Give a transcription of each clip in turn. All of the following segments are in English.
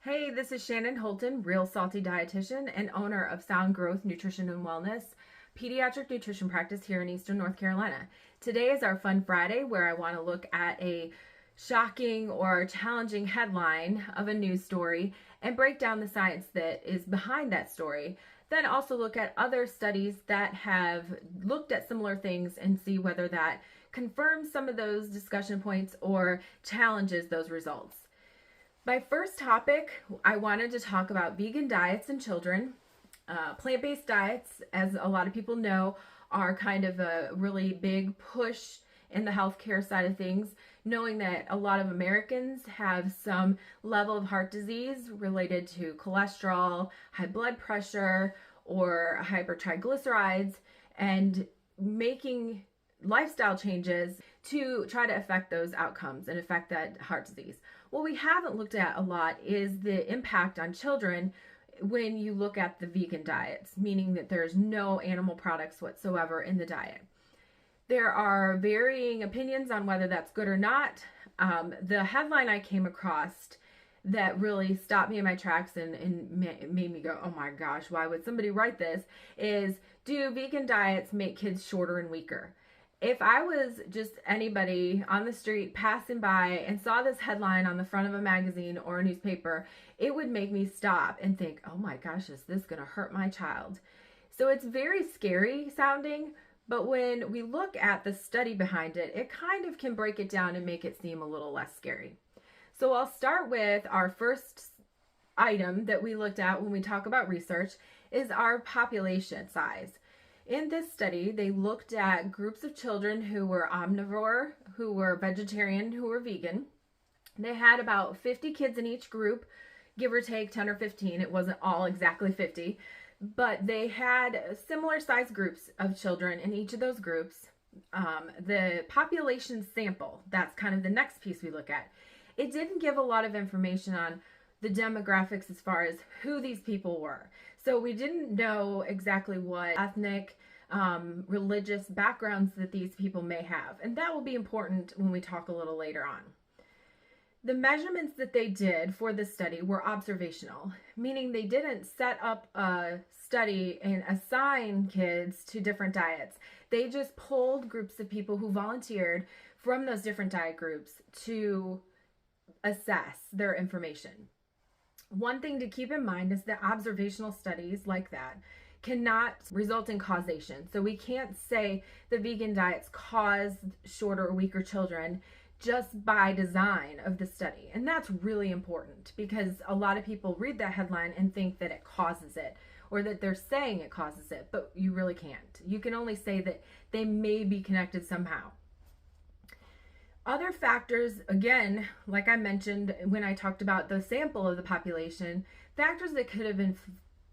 Hey, this is Shannon Holton, Real Salty Dietitian and owner of Sound Growth Nutrition and Wellness, pediatric nutrition practice here in Eastern North Carolina. Today is our Fun Friday where I want to look at a shocking or challenging headline of a news story and break down the science that is behind that story. Then also look at other studies that have looked at similar things and see whether that confirms some of those discussion points or challenges those results. My first topic, I wanted to talk about vegan diets in children. Plant-based diets, as a lot of people know, are kind of a really big push in the healthcare side of things, knowing that a lot of Americans have some level of heart disease related to cholesterol, high blood pressure, or hypertriglycerides, and making lifestyle changes to try to affect those outcomes and affect that heart disease. What we haven't looked at a lot is the impact on children when you look at the vegan diets, meaning that there's no animal products whatsoever in the diet. There are varying opinions on whether that's good or not. The headline I came across that really stopped me in my tracks and made me go, oh my gosh, why would somebody write this, is, do vegan diets make kids shorter and weaker? If I was just anybody on the street passing by and saw this headline on the front of a magazine or a newspaper, it would make me stop and think, oh my gosh, is this going to hurt my child? So it's very scary sounding, but when we look at the study behind it, it kind of can break it down and make it seem a little less scary. So I'll start with our first item that we looked at when we talk about research is our population size. In this study, they looked at groups of children who were omnivore, who were vegetarian, who were vegan. They had about 50 kids in each group, give or take 10 or 15. It wasn't all exactly 50, but they had similar size groups of children in each of those groups. The population sample, that's kind of the next piece we look at. It didn't give a lot of information on the demographics as far as who these people were. So we didn't know exactly what ethnic, religious backgrounds that these people may have. And that will be important when we talk a little later on. The measurements that they did for this study were observational, meaning they didn't set up a study and assign kids to different diets. They just pulled groups of people who volunteered from those different diet groups to assess their information. One thing to keep in mind is that observational studies like that cannot result in causation. So we can't say the vegan diets caused shorter or weaker children just by design of the study. And that's really important because a lot of people read that headline and think that it causes it or that they're saying it causes it, but you really can't. You can only say that they may be connected somehow. Other factors, again, like I mentioned when I talked about the sample of the population, factors that could have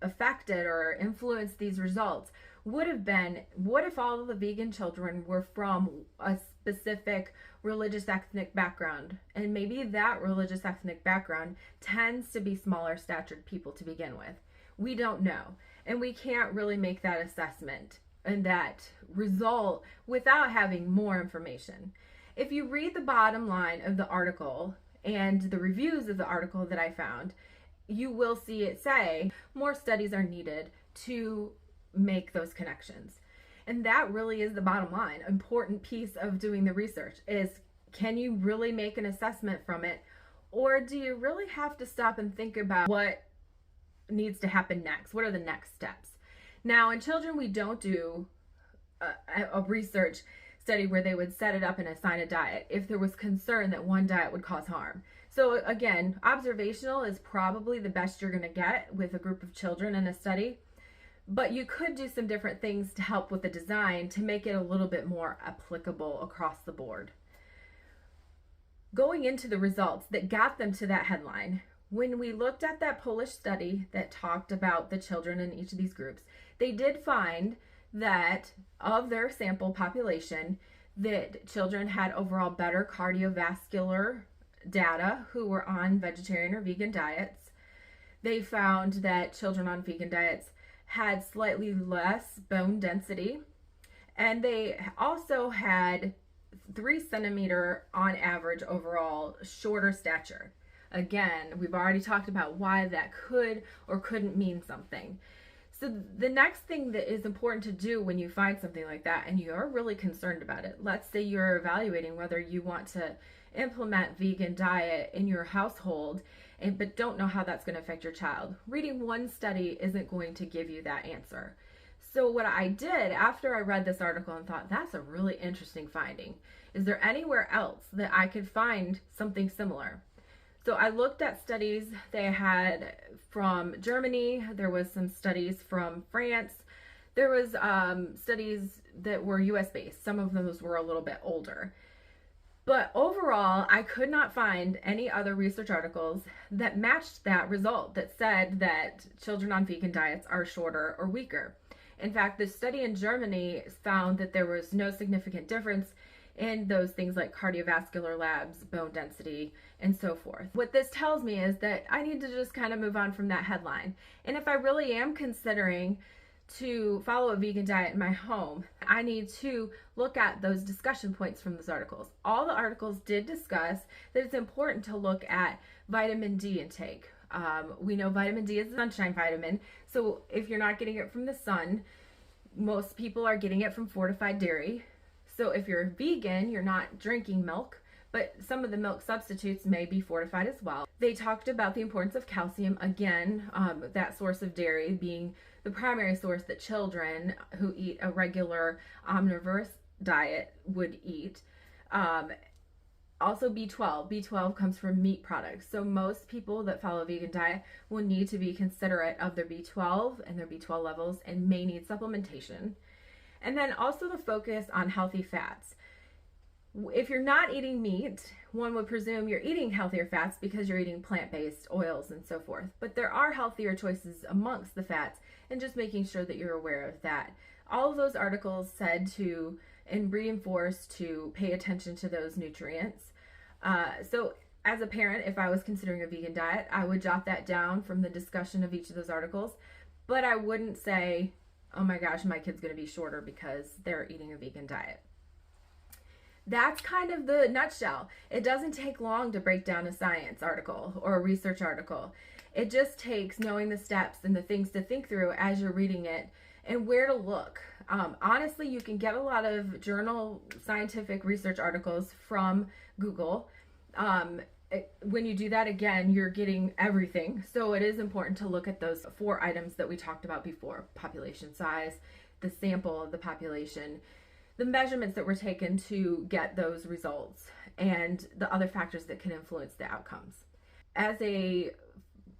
affected or influenced these results would have been, what if all of the vegan children were from a specific religious ethnic background? And maybe that religious ethnic background tends to be smaller statured people to begin with. We don't know. And we can't really make that assessment and that result without having more information. If you read the bottom line of the article and the reviews of the article that I found, you will see it say more studies are needed to make those connections. And that really is the bottom line. Important piece of doing the research is, can you really make an assessment from it? Or do you really have to stop and think about what needs to happen next? What are the next steps? Now, in children, we don't do a research study where they would set it up and assign a diet if there was concern that one diet would cause harm. So again, observational is probably the best you're going to get with a group of children in a study, but you could do some different things to help with the design to make it a little bit more applicable across the board. Going into the results that got them to that headline, when we looked at that Polish study that talked about the children in each of these groups, they did find that of their sample population, that children had overall better cardiovascular data who were on vegetarian or vegan diets. They found that children on vegan diets had slightly less bone density, and they also had 3 centimeter on average overall shorter stature. Again, we've already talked about why that could or couldn't mean something. So the next thing that is important to do when you find something like that and you're really concerned about it, let's say you're evaluating whether you want to implement vegan diet in your household but don't know how that's going to affect your child. Reading one study isn't going to give you that answer. So what I did after I read this article and thought, that's a really interesting finding. Is there anywhere else that I could find something similar? So I looked at studies they had from Germany. There was some studies from France. There was studies that were US based. Some of those were a little bit older. But overall, I could not find any other research articles that matched that result that said that children on vegan diets are shorter or weaker. In fact, the study in Germany found that there was no significant difference in those things like cardiovascular labs, bone density, and so forth. What this tells me is that I need to just kind of move on from that headline. And if I really am considering to follow a vegan diet in my home, I need to look at those discussion points from those articles. All the articles did discuss that it's important to look at vitamin D intake. We know vitamin D is a sunshine vitamin, so if you're not getting it from the sun, most people are getting it from fortified dairy. So if you're vegan, you're not drinking milk, but some of the milk substitutes may be fortified as well. They talked about the importance of calcium, again, that source of dairy being the primary source that children who eat a regular omnivorous diet would eat. Also B12. B12 comes from meat products. So most people that follow a vegan diet will need to be considerate of their B12 and their B12 levels and may need supplementation. And then also the focus on healthy fats. If you're not eating meat, one would presume you're eating healthier fats because you're eating plant-based oils and so forth. But there are healthier choices amongst the fats, and just making sure that you're aware of that. All of those articles said to and reinforce to pay attention to those nutrients. So as a parent, if I was considering a vegan diet, I would jot that down from the discussion of each of those articles. But I wouldn't say, oh my gosh, my kid's going to be shorter because they're eating a vegan diet. That's kind of the nutshell. It doesn't take long to break down a science article or a research article. It just takes knowing the steps and the things to think through as you're reading it and where to look. Honestly, you can get a lot of journal scientific research articles from Google. When you do that, again, you're getting everything. So it is important to look at those 4 items that we talked about before: population size, the sample of the population, the measurements that were taken to get those results, and the other factors that can influence the outcomes. As a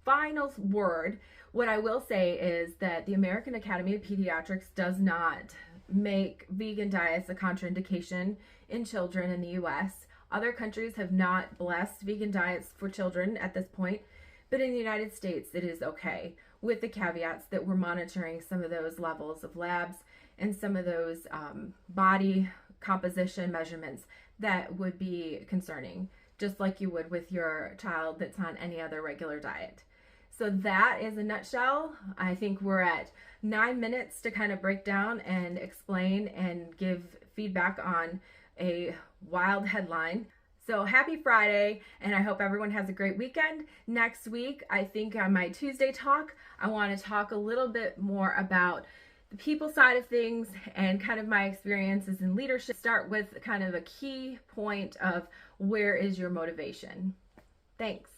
final word, what I will say is that the American Academy of Pediatrics does not make vegan diets a contraindication in children in the US. Other countries have not blessed vegan diets for children at this point, but in the United States it is okay, with the caveats that we're monitoring some of those levels of labs and some of those body composition measurements that would be concerning, just like you would with your child that's on any other regular diet. So that is a nutshell. I think we're at 9 minutes to kind of break down and explain and give feedback on a wild headline. So happy Friday, and I hope everyone has a great weekend. Next week, I think on my Tuesday talk, I want to talk a little bit more about the people side of things and kind of my experiences in leadership. Start with kind of a key point of where is your motivation. Thanks.